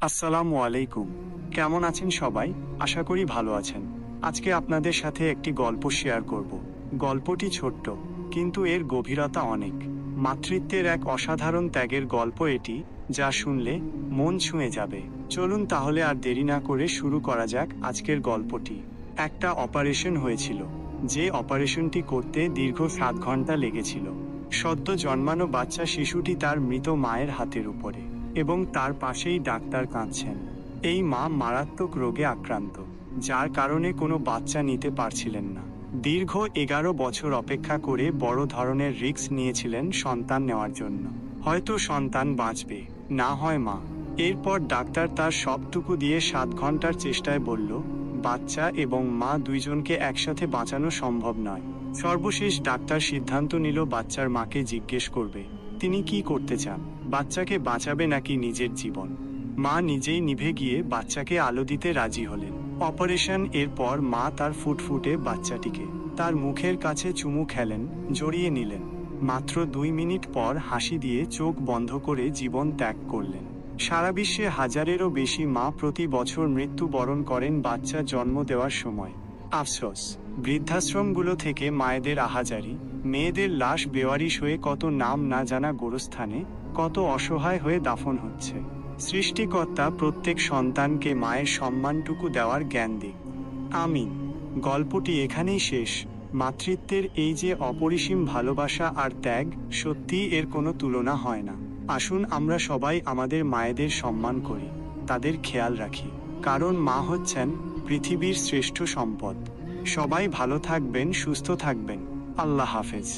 আসসালামু আলাইকুম। কেমন আছেন সবাই? আশা করি ভালো আছেন। আজকে আপনাদের সাথে একটি গল্প শেয়ার করব। গল্পটি ছোট্ট, কিন্তু এর গভীরতা অনেক। মাতৃত্বের এক অসাধারণ ত্যাগের গল্প এটি, যা শুনলে মন ছুঁয়ে যাবে। চলুন তাহলে আর দেরি না করে শুরু করা যাক আজকের গল্পটি। একটা অপারেশন হয়েছিল, যে অপারেশনটি করতে দীর্ঘ 7 ঘন্টা লেগেছিল। সদ্য জন্মানো বাচ্চা শিশুটি তার মৃত মায়ের হাতের উপরে, এবং তার পাশেই ডাক্তার কাঁদছেন। এই মা মারাত্মক রোগে আক্রান্ত, যার কারণে কোনো বাচ্চা নিতে পারছিলেন না। দীর্ঘ 11 বছর অপেক্ষা করে বড় ধরনের রিস্ক নিয়েছিলেন সন্তান নেওয়ার জন্য। হয়তো সন্তান বাঁচবে, না হয় মা। এরপর ডাক্তার তার সবটুকু দিয়ে 7 ঘন্টার চেষ্টায় বলল, বাচ্চা এবং মা দুইজনকে একসাথে বাঁচানো সম্ভব নয়। সর্বশেষ ডাক্তার সিদ্ধান্ত নিল বাচ্চার মাকে জিজ্ঞেস করবে তিনি কি করতে চান, বাচ্চাকে বাঁচাবে নাকি নিজের জীবন। মা নিজেই নিভে গিয়ে বাচ্চাকে আলো দিতে রাজি হলেন। অপারেশন এর পর মা তার ফুটফুটে বাচ্চাটিকে তার মুখের কাছে চুমু খেলেন, জড়িয়ে নিলেন। মাত্র 2 মিনিট পর হাসি দিয়ে চোখ বন্ধ করে জীবন ত্যাগ করলেন। সারা বিশ্বে হাজারেরও বেশি মা প্রতি বছর মৃত্যুবরণ করেন বাচ্চা জন্ম দেওয়ার সময়। আফসোস, বৃদ্ধাশ্রমগুলো থেকে মায়েদের আহাজারি, মেয়েদের লাশ বেওয়ারিশ হয়ে কত নাম না জানা গোরস্থানে, কত অসহায় হয়ে দাফন হচ্ছে। সৃষ্টিকর্তা প্রত্যেক সন্তানকে মায়ের সম্মানটুকু দেওয়ার জ্ঞান দিক। আমিন। গল্পটি এখানেই শেষ। মাতৃত্বের এই যে অপরিসীম ভালোবাসা আর ত্যাগ, সত্যিই এর কোনো তুলনা হয় না। আসুন আমরা সবাই আমাদের মায়েদের সম্মান করি, তাদের খেয়াল রাখি, কারণ মা হচ্ছেন পৃথিবীর শ্রেষ্ঠ সম্পদ। সবাই ভালো থাকবেন, সুস্থ থাকবেন। আল্লাহ হাফেজ।